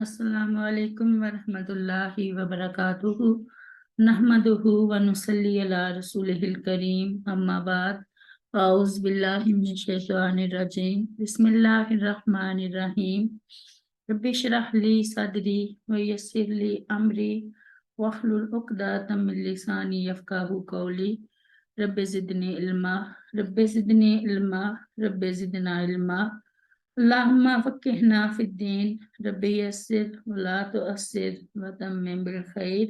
السلام علیکم ورحمۃ اللہ وبرکاتہ نحمدہ ونصلی علی رسولہ الکریم اما بعد اعوذ باللہ من الشیطان الرجیم بسم اللہ الرحمن الرحیم رب اشرح لی صدری ویسر لی امری واحلل عقدۃ من لسانی یفقہوا قولی رب زدنی علما رب زدنی علما رب زدنا علما اللہم فقہنا فی الدین رب یسر ولا تعسر وتمم بالخیر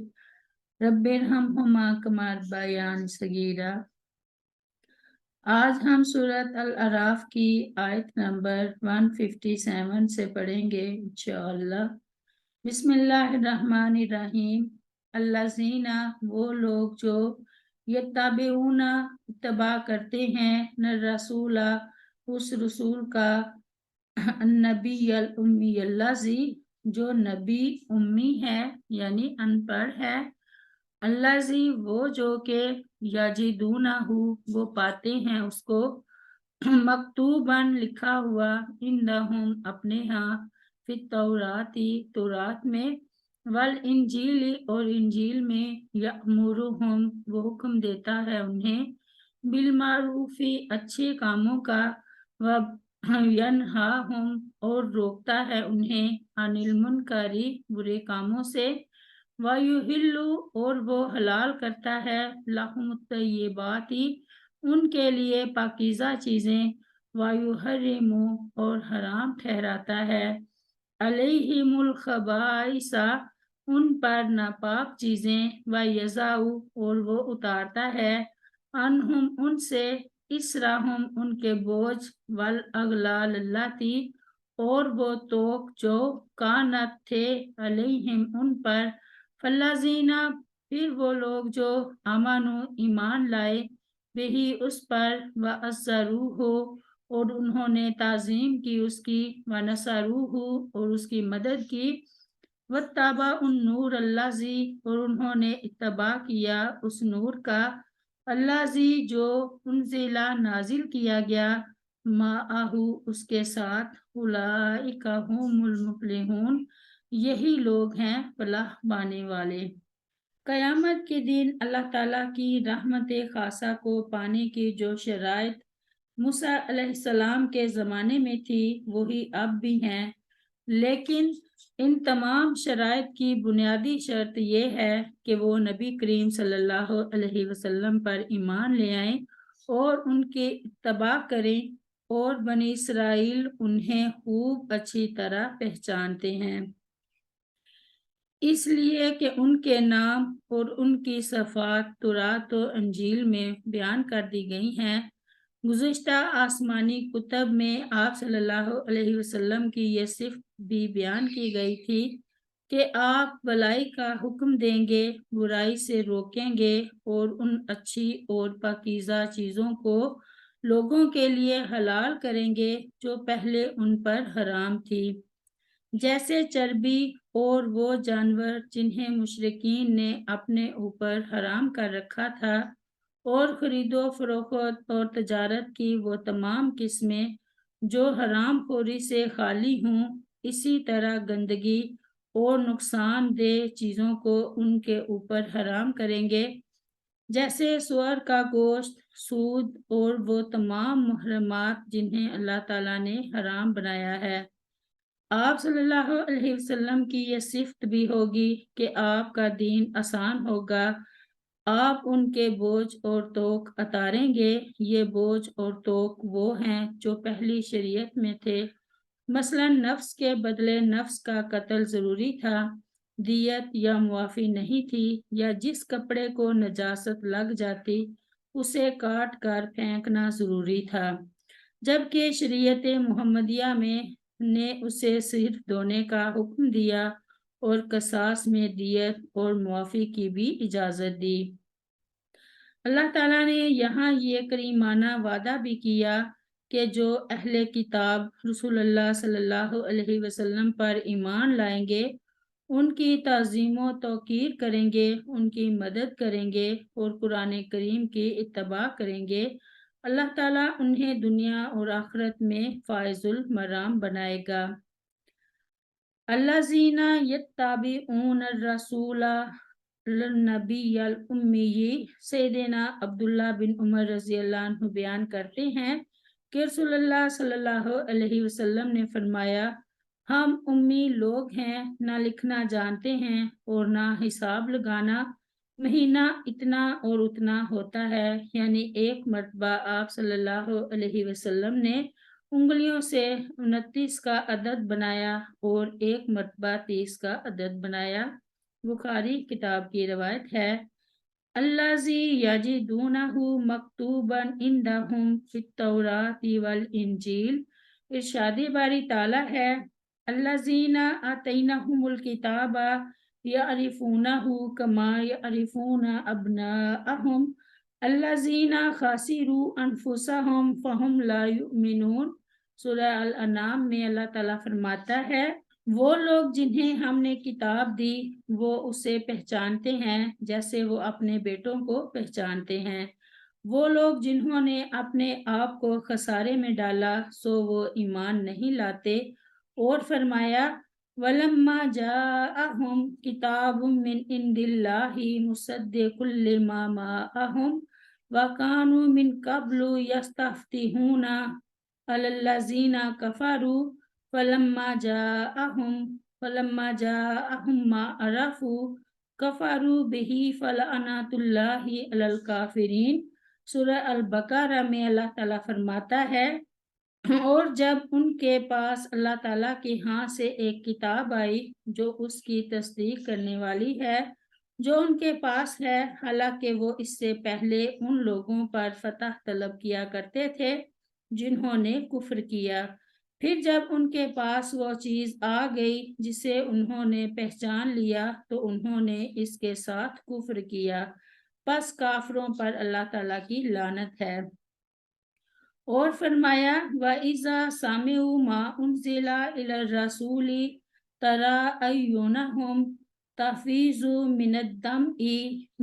رب ارحمہما کما ربیانی صغیرا۔ آج ہم سورۃ الاعراف کی آیت نمبر 157 سے پڑھیں گے انشاءاللہ۔ بسم اللہ الرحمن الرحیم۔ الذین، وہ لوگ جو یتبعون، اتباع کرتے ہیں، الرسول، اس رسول کا، النبی الامی الذی، جو نبی امی ہے یعنی ان پڑھ ہے، الذی، وہ جو کہ یجدونہ، وہ پاتے ہیں اس کو، مکتوباً، لکھا ہوا، عندہم، اپنے ہاں، فی التوراۃ، تورات میں، والانجیل، اور انجیل میں، یأمرہم، وہ حکم دیتا ہے انہیں، بالمعروف، اچھے کاموں کا، ینہاہم، اور روکتا ہے انہیں، عن المنکر، برے کاموں سے، ویحل، اور وہ حلال کرتا ہے، لہم الطیبات، ان کے لیے پاکیزہ چیزیں، ویحرم، اور حرام ٹھہراتا ہے، علیہم الخبائث، ان پر ناپاک چیزیں، ویضع، اور وہ اتارتا ہے، عنہم، ان سے، اسرہم، ان کے بوجھ، والاغلال اللاتی، اور وہ توق جو، کانت، تھے، علیہم، ان پر، فالذین، پھر وہ لوگ جو، آمنو، ایمان لائے، بہی، اس پر، وعزروہ، اور انہوں نے تعظیم کی اس کی، ونصروہ، اور اس کی مدد کی، واتبعوا النور الذی، اور انہوں نے اتباع کیا اس نور کا، الذی، جو انزلہ، نازل کیا گیا، معہ، اس کے ساتھ، اولئک ھم المفلحون، یہی لوگ ہیں فلاح پانے والے۔ قیامت کے دن اللہ تعالیٰ کی رحمت خاصہ کو پانے کی جو شرائط موسیٰ علیہ السلام کے زمانے میں تھی وہی اب بھی ہیں، لیکن ان تمام شرائط کی بنیادی شرط یہ ہے کہ وہ نبی کریم صلی اللہ علیہ وسلم پر ایمان لے آئیں اور ان کے اتباع کریں، اور بنی اسرائیل انہیں خوب اچھی طرح پہچانتے ہیں، اس لیے کہ ان کے نام اور ان کی صفات تورات و انجیل میں بیان کر دی گئی ہیں۔ گزشتہ آسمانی کتب میں آپ صلی اللہ علیہ وسلم کی یہ صفت بھی بیان کی گئی تھی کہ آپ بھلائی کا حکم دیں گے، برائی سے روکیں گے، اور ان اچھی اور پاکیزہ چیزوں کو لوگوں کے لیے حلال کریں گے جو پہلے ان پر حرام تھی، جیسے چربی اور وہ جانور جنہیں مشرکین نے اپنے اوپر حرام کر رکھا تھا، اور خرید و فروخت اور تجارت کی وہ تمام قسمیں جو حرام خوری سے خالی ہوں، اسی طرح گندگی اور نقصان دہ چیزوں کو ان کے اوپر حرام کریں گے، جیسے سؤر کا گوشت، سود، اور وہ تمام محرمات جنہیں اللہ تعالیٰ نے حرام بنایا ہے۔ آپ صلی اللہ علیہ وسلم کی یہ صفت بھی ہوگی کہ آپ کا دین آسان ہوگا، آپ ان کے بوجھ اور توق اتاریں گے، یہ بوجھ اور توق وہ ہیں جو پہلی شریعت میں تھے، مثلا نفس کے بدلے نفس کا قتل ضروری تھا، دیت یا معافی نہیں تھی، یا جس کپڑے کو نجاست لگ جاتی اسے کاٹ کر پھینکنا ضروری تھا، جبکہ شریعت محمدیہ میں نے اسے صرف دھونے کا حکم دیا اور قصاص میں دیت اور معافی کی بھی اجازت دی۔ اللہ تعالیٰ نے یہاں یہ کریمانہ وعدہ بھی کیا کہ جو اہل کتاب رسول اللہ صلی اللہ علیہ وسلم پر ایمان لائیں گے، ان کی تعظیم و توقیر کریں گے، ان کی مدد کریں گے اور قرآن کریم کی اتباع کریں گے، اللہ تعالیٰ انہیں دنیا اور آخرت میں فائز المرام بنائے گا۔ الذین یتبعون الرسول النبی الامی، سیدنا عبداللہ بن عمر رضی اللہ عنہ بیان کرتے ہیں کہ رسول اللہ صلی اللہ علیہ وسلم نے فرمایا، ہم امی لوگ ہیں، نہ لکھنا جانتے ہیں اور نہ حساب لگانا، مہینہ اتنا اور اتنا ہوتا ہے۔ یعنی ایک مرتبہ آپ صلی اللہ علیہ وسلم نے انگلیوں سے 29 کا عدد بنایا اور ایک مرتبہ 30 کا عدد بنایا۔ بخاری کتاب کی روایت ہے۔ الذی یجدونہ مکتوبا عندہم فی التوراۃ والانجیل، ارشاد باری تعالیٰ ہے، الذین آتینہم الکتاب یعرفونہ کما یعرفون ابناءہم الذین خسروا انفسہم فہم لا یؤمنون۔ سورہ الانعام میں اللہ تعالیٰ فرماتا ہے، وہ لوگ جنہیں ہم نے کتاب دی وہ اسے پہچانتے ہیں جیسے وہ اپنے بیٹوں کو پہچانتے ہیں۔ وہ لوگ جنہوں نے اپنے آپ کو خسارے میں ڈالا سو وہ ایمان نہیں لاتے۔ اور فرمایا، وَلَمَّا جَاءَهُمْ كِتَابٌ مِّنْ عِندِ اللَّهِ مُصَدِّقٌ لِّمَا مَعَهُمْ وَكَانُوا مِن قَبْلُ يَسْتَفْتِحُونَ عَلَى الَّذِينَ كَفَرُوا فَلَمَّا جَاءَهُم مَّا عَرَفُوا كَفَرُوا بِهِ فَلَعْنَةُ اللَّهِ عَلَى الْكَافِرِينَ۔ سورہ البقرہ میں اللہ تعالیٰ فرماتا ہے، اور جب ان کے پاس اللہ تعالیٰ کے ہاں سے ایک کتاب آئی جو اس کی تصدیق کرنے والی ہے جو ان کے پاس ہے، حالانکہ وہ اس سے پہلے ان لوگوں پر فتح طلب کیا کرتے تھے جنہوں نے کفر کیا، پھر جب ان کے پاس وہ چیز آ گئی جسے انہوں نے پہچان لیا تو انہوں نے اس کے ساتھ کفر کیا، پس کافروں پر اللہ تعالیٰ کی لعنت ہے۔ اور فرمایا، وَإِذَا سَمِعُوا مَا أُنزِلَ إِلَى الرَّسُولِ تَرَىٰ أَعْيُنَهُمْ تَفِيضُ مِنَ الدَّمْعِ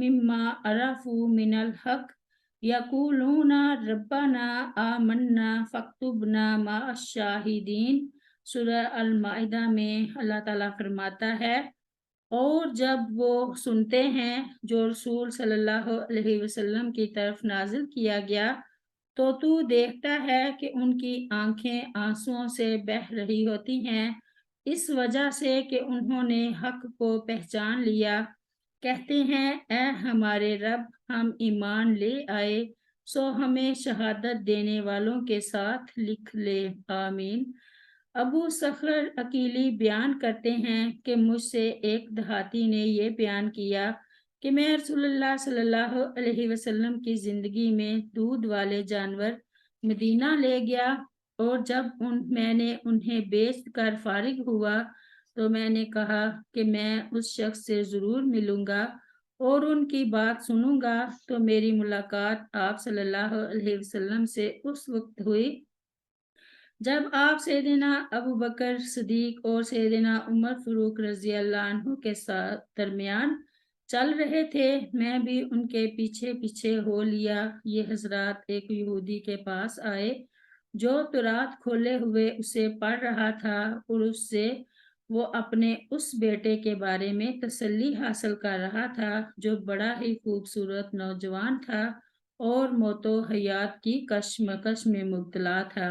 مِمَّا عَرَفُوا مِنَ الْحَقِّ يَقُولُونَ رَبَّنَا آمَنَّا فَاكْتُبْنَا مَعَ الشَّاهِدِينَ۔ سورہ المائدہ میں اللہ تعالیٰ فرماتا ہے، اور جب وہ سنتے ہیں جو رسول صلی اللہ علیہ وسلم کی طرف نازل کیا گیا تو دیکھتا ہے کہ ان کی آنکھیں آنسوؤں سے بہہ رہی ہوتی ہیں، اس وجہ سے کہ انہوں نے حق کو پہچان لیا، کہتے ہیں، اے ہمارے رب، ہم ایمان لے آئے سو ہمیں شہادت دینے والوں کے ساتھ لکھ لے، آمین۔ ابو صخر عقیلی بیان کرتے ہیں کہ مجھ سے ایک دیہاتی نے یہ بیان کیا کہ میں رسول اللہ صلی اللہ علیہ وسلم کی زندگی میں دودھ والے جانور مدینہ لے گیا، اور جب میں نے انہیں بیچ کر فارغ ہوا تو میں نے کہا کہ میں اس شخص سے ضرور ملوں گا اور ان کی بات سنوں گا، تو میری ملاقات آپ صلی اللہ علیہ وسلم سے اس وقت ہوئی جب آپ سیدنا ابو بکر صدیق اور سیدنا عمر فاروق رضی اللہ عنہ کے ساتھ درمیان چل رہے تھے، میں بھی ان کے پیچھے پیچھے ہو لیا۔ یہ حضرات ایک یہودی کے پاس آئے جو تورات کھولے ہوئے اسے پڑھ رہا تھا اور اس سے وہ اپنے اس بیٹے کے بارے میں تسلی حاصل کر رہا تھا جو بڑا ہی خوبصورت نوجوان تھا اور موت و حیات کی کشمکش میں مبتلا تھا۔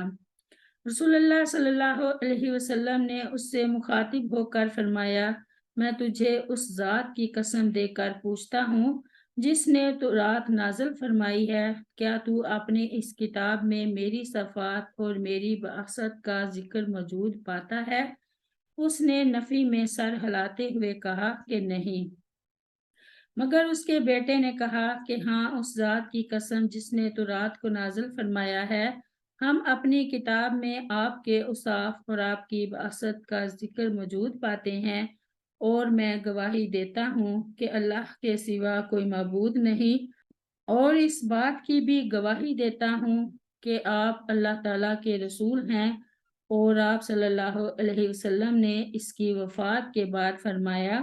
رسول اللہ صلی اللہ علیہ وسلم نے اس سے مخاطب ہو کر فرمایا، میں تجھے اس ذات کی قسم دے کر پوچھتا ہوں جس نے تورات نازل فرمائی ہے، کیا تو اپنے اس کتاب میں میری صفات اور میری بعثت کا ذکر موجود پاتا ہے؟ اس نے نفی میں سر ہلاتے ہوئے کہا کہ نہیں، مگر اس کے بیٹے نے کہا کہ ہاں، اس ذات کی قسم جس نے تورات کو نازل فرمایا ہے، ہم اپنی کتاب میں آپ کے اوصاف اور آپ کی بعثت کا ذکر موجود پاتے ہیں، اور میں گواہی دیتا ہوں کہ اللہ کے سوا کوئی معبود نہیں، اور اس بات کی بھی گواہی دیتا ہوں کہ آپ اللہ تعالیٰ کے رسول ہیں۔ اور آپ صلی اللہ علیہ وسلم نے اس کی وفات کے بعد فرمایا،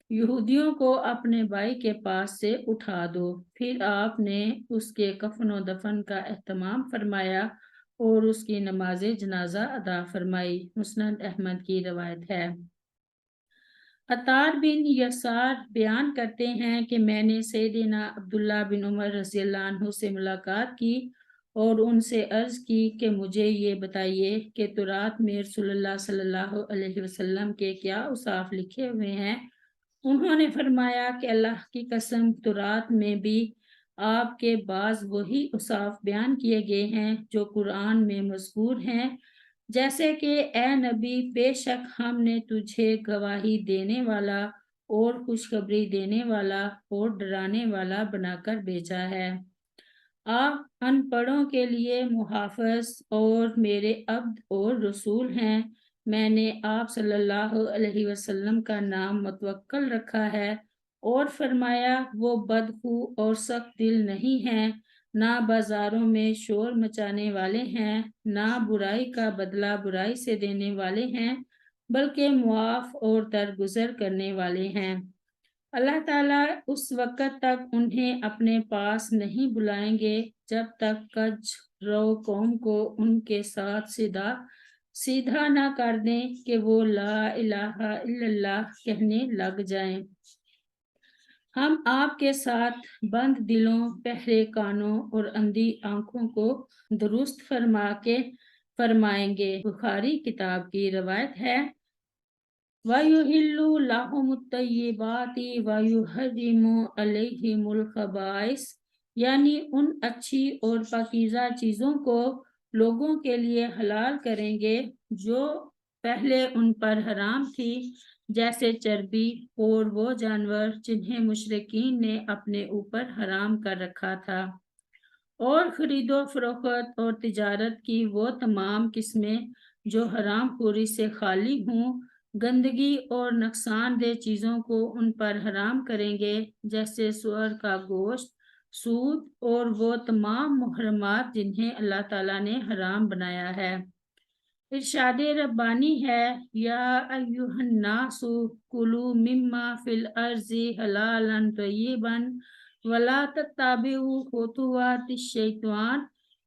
یہودیوں کو اپنے بھائی کے پاس سے اٹھا دو۔ پھر آپ نے اس کے کفن و دفن کا اہتمام فرمایا اور اس کی نماز جنازہ ادا فرمائی۔ مسند احمد کی روایت ہے۔ عطار بن یسار بیان کرتے ہیں کہ میں نے سیدنا عبداللہ بن عمر رضی اللہ عنہ سے ملاقات کی اور ان سے عرض کی کہ مجھے یہ بتائیے کہ تورات میں رسول اللہ صلی اللہ علیہ وسلم کے کیا اوصاف لکھے ہوئے ہیں۔ انہوں نے فرمایا کہ اللہ کی قسم تورات میں بھی آپ کے بعض وہی اوصاف بیان کیے گئے ہیں جو قرآن میں مذکور ہیں، جیسے کہ اے نبی بے شک ہم نے تجھے گواہی دینے والا اور خوشخبری دینے والا اور ڈرانے والا بنا کر بھیجا ہے۔ آپ ان پڑھوں کے لیے محافظ اور میرے عبد اور رسول ہیں۔ میں نے آپ صلی اللہ علیہ وسلم کا نام متوکل رکھا ہے اور فرمایا وہ بدخو اور سخت دل نہیں ہیں، نہ بازاروں میں شور مچانے والے ہیں، نہ برائی کا بدلہ برائی سے دینے والے ہیں، بلکہ معاف اور درگزر کرنے والے ہیں۔ اللہ تعالیٰ اس وقت تک انہیں اپنے پاس نہیں بلائیں گے جب تک کج رو قوم کو ان کے ساتھ سیدھا نہ کر دیں کہ وہ لا الہ الا اللہ کہنے لگ جائیں۔ ہم آپ کے ساتھ بند دلوں، بہرے کانوں اور اندھی آنکھوں کو درست فرمائیں گے۔ بخاری کتاب کی روایت ہے، وَيُحِلُّ لَهُمُ الطَّيِّبَاتِ وَيُحَرِّمُ عَلَيْهِمُ الْخَبَائِثَ، یعنی ان اچھی اور پاکیزہ چیزوں کو لوگوں کے لیے حلال کریں گے جو پہلے ان پر حرام تھی، جیسے چربی اور وہ جانور جنہیں مشرکین نے اپنے اوپر حرام کر رکھا تھا، اور خرید و فروخت اور تجارت کی وہ تمام قسمیں جو حرام خوری سے خالی ہوں۔ گندگی اور نقصان دہ چیزوں کو ان پر حرام کریں گے، جیسے سؤر کا گوشت، سود اور وہ تمام محرمات جنہیں اللہ تعالیٰ نے حرام بنایا ہے۔ ارشاد ربانی ہے، یا ایھا الناس کلوا مما فی الارض حلالا طیبا ولا تتبعوا خطوات الشیطان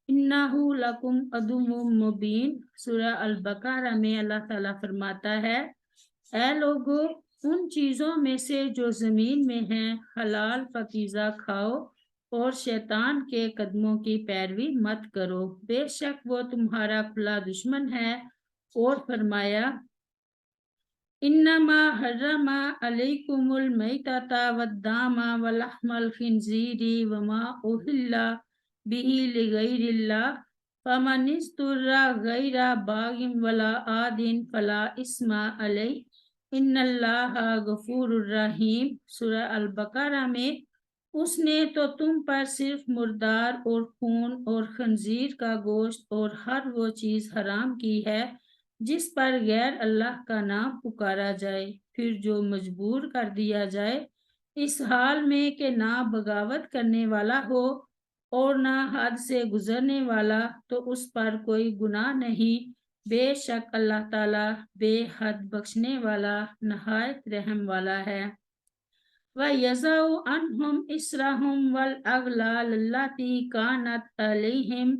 انہ لکم عدو مبین۔ سورہ البقرہ میں اللہ تعالیٰ فرماتا ہے، اے لوگو ان چیزوں میں سے جو زمین میں ہیں حلال پاکیزہ کھاؤ اور شیطان کے قدموں کی پیروی مت کرو، بے شک وہ تمہارا کھلا دشمن ہے۔ اور فرمایا، انما حرم علیکم المیتۃ والدم ولحم الخنزیر وما اہل بہ لغیر اللہ فمن اضطر غیر باغ ولا عاد فلا اثم علیہ ان اللہ غفور الرحیم۔ سورہ البقرہ میں، اس نے تو تم پر صرف مردار اور خون اور خنزیر کا گوشت اور ہر وہ چیز حرام کی ہے جس پر غیر اللہ کا نام پکارا جائے، پھر جو مجبور کر دیا جائے اس حال میں کہ نہ بغاوت کرنے والا ہو اور نہ حد سے گزرنے والا، تو اس پر کوئی گناہ نہیں، بے شک اللہ تعالیٰ بے حد بخشنے والا نہایت رحم والا ہے۔ وَيَضَعُ عَنْهُمْ إِصْرَهُمْ وَالْأَغْلَالَ الَّتِي كَانَتْ عَلَيْهِمْ۔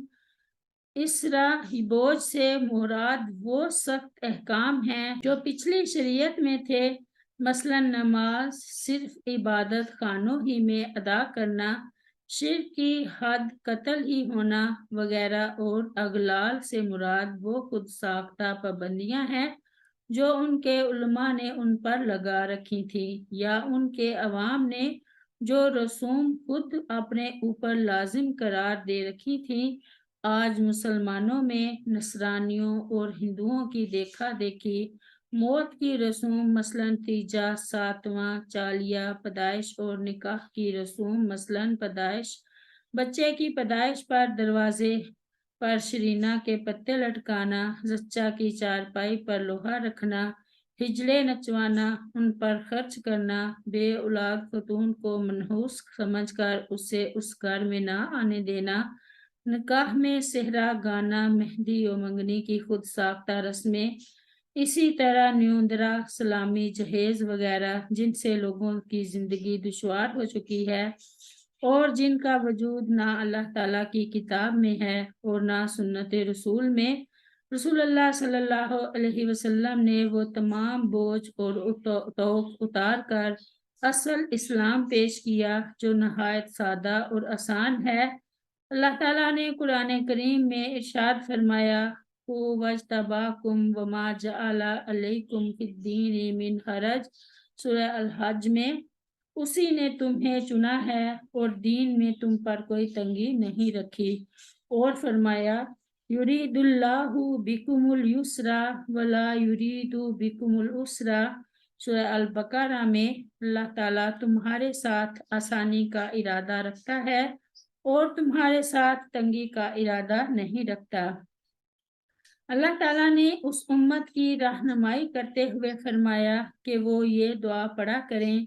اسرا بوجھ سے مراد وہ سخت احکام ہیں جو پچھلی شریعت میں تھے، مثلا نماز صرف عبادت خانوں ہی میں ادا کرنا، شرک کی حد قتل ہی ہونا وغیرہ، اور اغلال سے مراد وہ خود ساختہ پابندیاں ہیں جو ان کے علماء نے ان پر لگا رکھی تھی یا ان کے عوام نے جو رسوم خود اپنے اوپر لازم قرار دے رکھی تھی۔ آج مسلمانوں میں نصرانیوں اور ہندوؤں کی دیکھا دیکھی موت کی رسوم مثلاً تیجا، ساتواں، چالیہ، پیدائش اور نکاح کی رسوم مثلاً پیدائش، بچے کی پیدائش پر دروازے پر شرینہ کے پتے لٹکانا، زچہ کی چارپائی پر لوہا رکھنا، ہجلے نچوانا، ان پر خرچ کرنا، بے اولاد خاتون کو منحوس سمجھ کر اسے اس گھر میں نہ آنے دینا، نکاح میں صحرا گانا، مہندی و منگنی کی خود ساختہ رسمیں، اسی طرح نیوندرا، سلامی، جہیز وغیرہ جن سے لوگوں کی زندگی دشوار ہو چکی ہے اور جن کا وجود نہ اللہ تعالیٰ کی کتاب میں ہے اور نہ سنت رسول میں، رسول اللہ صلی اللہ علیہ وسلم نے وہ تمام بوجھ اور توق اتار کر اصل اسلام پیش کیا جو نہایت سادہ اور آسان ہے۔ اللہ تعالیٰ نے قرآن کریم میں ارشاد فرمایا وَاجْتَبَاكُمْ وَمَا جَعَلَ عَلَيْكُمْ فِي الدِّينِ مِنْ حَرَجٍ سورہ الحج میں اسی نے تمہیں چنا ہے اور دین میں تم پر کوئی تنگی نہیں رکھی، اور فرمایا یرید اللہ بکم اليسر ولا یرید بکم العسر سورہ البقرہ میں اللہ تعالیٰ تمہارے ساتھ آسانی کا ارادہ رکھتا ہے اور تمہارے ساتھ تنگی کا ارادہ نہیں رکھتا۔ اللہ تعالیٰ نے اس امت کی رہنمائی کرتے ہوئے فرمایا کہ وہ یہ دعا پڑھا کریں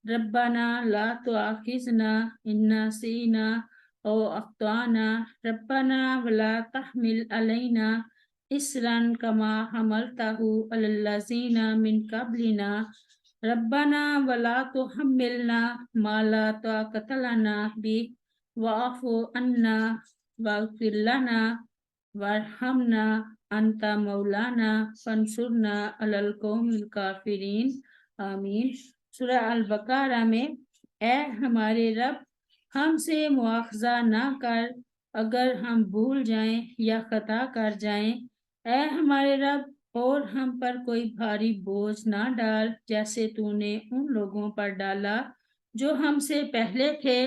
ربنا لا تؤاخذنا ان نسینا او اخطانا ربنا ولا تحمل علینا اصرا کما حملتہ علی الذین من قبلنا ربنا ولا تحملنا ما لا طاقت لنا به واعف عنا واغفر لنا وارحمنا انت مولانا فانصرنا علی القوم الکافرین آمین۔ سورہ البقرہ میں اے ہمارے رب ہم سے مواخذہ نہ کر اگر ہم بھول جائیں یا خطا کر جائیں، اے ہمارے رب اور ہم پر کوئی بھاری بوجھ نہ ڈال جیسے تو نے ان لوگوں پر ڈالا جو ہم سے پہلے تھے،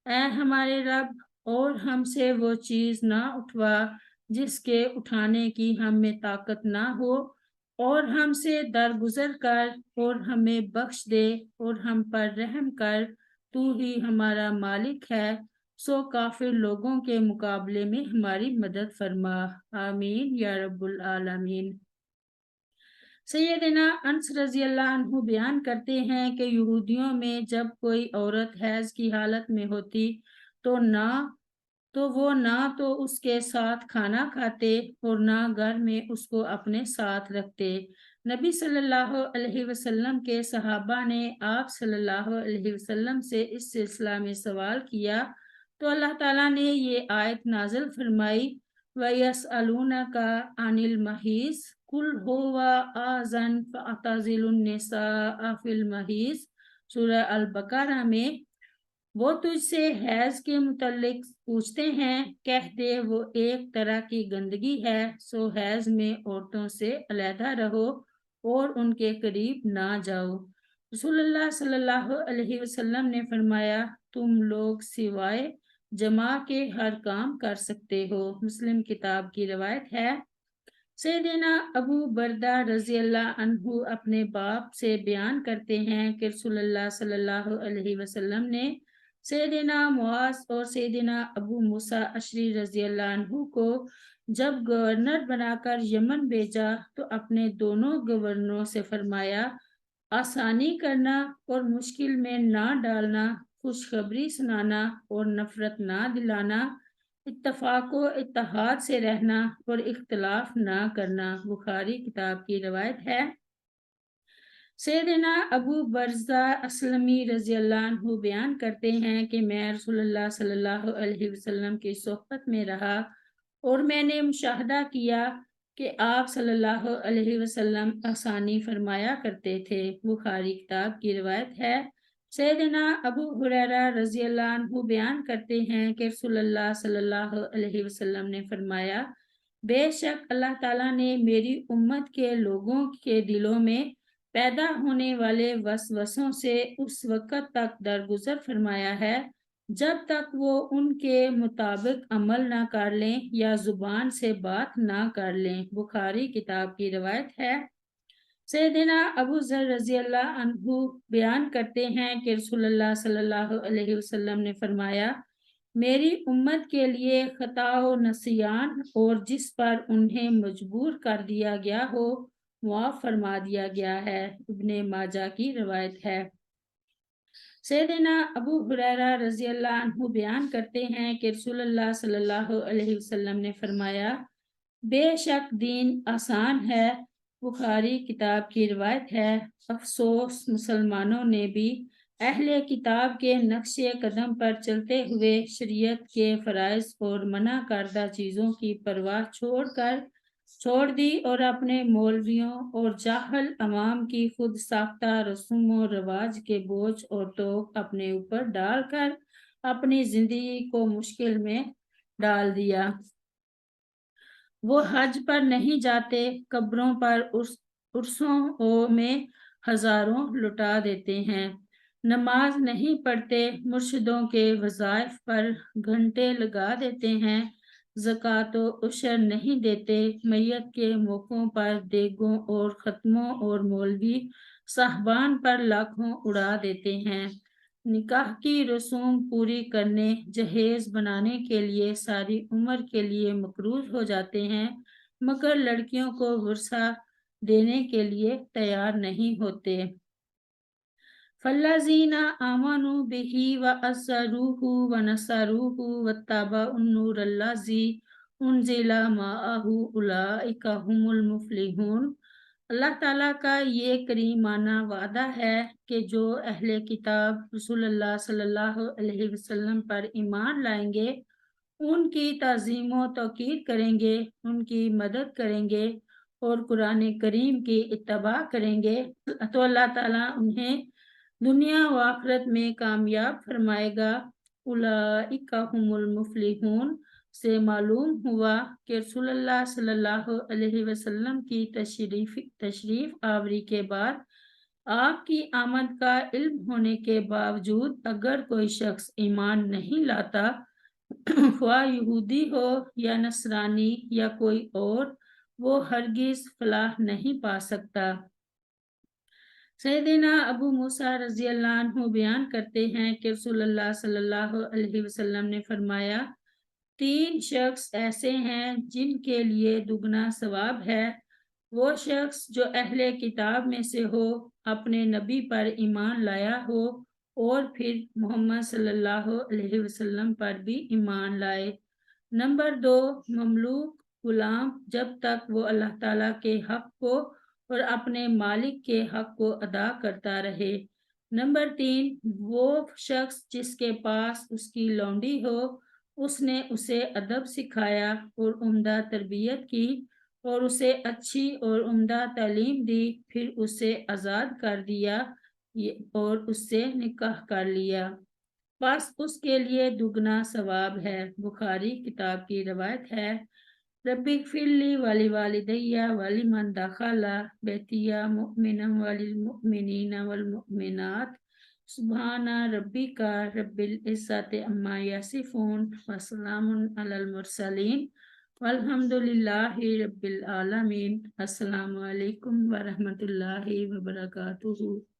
اے ہمارے رب اور ہم سے وہ چیز نہ اٹھوا جس کے اٹھانے کی ہم میں طاقت نہ ہو، اور ہم سے درگزر کر اور ہمیں بخش دے اور ہم پر رحم کر، تو ہی ہمارا مالک ہے، سو کافر لوگوں کے مقابلے میں ہماری مدد فرما، آمین یا رب العالمین۔ سیدنا انس رضی اللہ عنہ بیان کرتے ہیں کہ یہودیوں میں جب کوئی عورت حیض کی حالت میں ہوتی تو وہ نہ تو اس کے ساتھ کھانا کھاتے اور نہ گھر میں اس کو اپنے ساتھ رکھتے۔ نبی صلی اللہ علیہ وسلم کے صحابہ نے آپ صلی اللہ علیہ وسلم سے اس سلسلہ میں سوال کیا تو اللہ تعالیٰ نے یہ آیت نازل فرمائی وَيَسْأَلُونَكَ عَنِ الْمَحِيضِ قُلْ هُوَ أَذًى فَاعْتَزِلُوا النِّسَاءَ فِي الْمَحِيضِ سورہ البقرہ میں وہ تجھ سے حیض کے متعلق پوچھتے ہیں، کہہ دے وہ ایک طرح کی گندگی ہے، سو حیض میں عورتوں سے علیحدہ رہو اور ان کے قریب نہ جاؤ۔ رسول اللہ صلی اللہ علیہ وسلم نے فرمایا تم لوگ سوائے جماع کے ہر کام کر سکتے ہو، مسلم کتاب کی روایت ہے۔ سیدنا ابو بردہ رضی اللہ عنہ اپنے باپ سے بیان کرتے ہیں کہ رسول اللہ صلی اللہ علیہ وسلم نے سیدنا معاذ اور سیدنا ابو موسیٰ اشعری رضی اللہ عنہ کو جب گورنر بنا کر یمن بھیجا تو اپنے دونوں گورنروں سے فرمایا آسانی کرنا اور مشکل میں نہ ڈالنا، خوشخبری سنانا اور نفرت نہ دلانا، اتفاق و اتحاد سے رہنا اور اختلاف نہ کرنا، بخاری کتاب کی روایت ہے۔ سیدنا ابو برزہ اسلمی رضی اللہ عنہ بیان کرتے ہیں کہ میں رسول اللہ صلی اللہ علیہ وسلم کی صحبت میں رہا اور میں نے مشاہدہ کیا کہ آپ صلی اللہ علیہ وسلم آسانی فرمایا کرتے تھے، بخاری کتاب کی روایت ہے۔ سیدنا ابو ہریرہ رضی اللہ عنہ بیان کرتے ہیں کہ رسول اللہ صلی اللہ علیہ وسلم نے فرمایا بے شک اللہ تعالیٰ نے میری امت کے لوگوں کے دلوں میں پیدا ہونے والے وسوسوں سے اس وقت تک درگزر فرمایا ہے جب تک وہ ان کے مطابق عمل نہ کر لیں یا زبان سے بات نہ کر لیں، بخاری کتاب کی روایت ہے۔ سیدنا ابو ذر رضی اللہ عنہ بیان کرتے ہیں کہ رسول اللہ صلی اللہ علیہ وسلم نے فرمایا میری امت کے لیے خطا و نسیان اور جس پر انہیں مجبور کر دیا گیا ہو معاف فرما دیا گیا ہے، ابن ماجہ کی روایت ہے۔ سیدنا ابو ہریرہ رضی اللہ عنہ بیان کرتے ہیں کہ رسول اللہ صلی اللہ علیہ وسلم نے فرمایا بے شک دین آسان ہے، بخاری کتاب کی روایت ہے۔ افسوس مسلمانوں نے بھی اہل کتاب کے نقش قدم پر چلتے ہوئے شریعت کے فرائض اور منع کردہ چیزوں کی پرواہ چھوڑ کر چھوڑ دی اور اپنے مولویوں اور جاہل عوام کی خود ساختہ رسوم و رواج کے بوجھ اور توق اپنے اوپر ڈال کر اپنی زندگی کو مشکل میں ڈال دیا۔ وہ حج پر نہیں جاتے، قبروں پر عرسوں میں ہزاروں لٹا دیتے ہیں، نماز نہیں پڑھتے، مرشدوں کے وظائف پر گھنٹے لگا دیتے ہیں، زکوٰۃ و عشر نہیں دیتے، میت کے موقعوں پر دیگوں اور ختموں اور مولوی صاحبان پر لاکھوں اڑا دیتے ہیں، نکاح کی رسوم پوری کرنے، جہیز بنانے کے لیے ساری عمر کے لیے مقروض ہو جاتے ہیں، مگر لڑکیوں کو ورثہ دینے کے لیے تیار نہیں ہوتے۔ فالذین آمنوا بہ وعزروہ ونصروہ واتبعوا النور الذی انزل معہ اولئک ھم المفلحون۔ اللہ تعالیٰ کا یہ کریمانہ وعدہ ہے کہ جو اہل کتاب رسول اللہ صلی اللہ علیہ وسلم پر ایمان لائیں گے، ان کی تعظیم و توقیر کریں گے، ان کی مدد کریں گے اور قرآن کریم کی اتباع کریں گے تو اللہ تعالیٰ انہیں دنیا و آخرت میں کامیاب فرمائے گا۔ اولئک ھم المفلحون سے معلوم ہوا کہ رسول اللہ صلی اللہ علیہ وسلم کی تشریف آوری کے بعد آپ کی آمد کا علم ہونے کے باوجود اگر کوئی شخص ایمان نہیں لاتا، خواہ یہودی ہو یا نصرانی یا کوئی اور، وہ ہرگز فلاح نہیں پا سکتا۔ سیدنا ابو موسیٰ رضی اللہ عنہ بیان کرتے ہیں کہ رسول اللہ صلی اللہ علیہ وسلم نے فرمایا، 3 شخص ایسے ہیں جن کے لیے دگنا ثواب ہے، وہ شخص جو اہل کتاب میں سے ہو، اپنے نبی پر ایمان لایا ہو اور پھر محمد صلی اللہ علیہ وسلم پر بھی ایمان لائے۔ نمبر 2، مملوک غلام جب تک وہ اللہ تعالیٰ کے حق کو اور اپنے مالک کے حق کو ادا کرتا رہے۔ نمبر 3، وہ شخص جس کے پاس اس کی لونڈی ہو، اس نے اسے ادب سکھایا اور عمدہ تربیت کی اور اسے اچھی اور عمدہ تعلیم دی، پھر اسے آزاد کر دیا اور اس سے نکاح کر لیا، بس اس کے لیے دگنا ثواب ہے۔ بخاری کتاب کی روایت ہے، رب اغفر لی ولوالدی ولمن دخل بیتی مؤمنا وللمؤمنین والمؤمنات سبحان ربک رب العزت عما یصفون وسلام علی المرسلین والحمد للہ رب العالمین۔ السلام علیکم ورحمۃ اللہ وبرکاتہ۔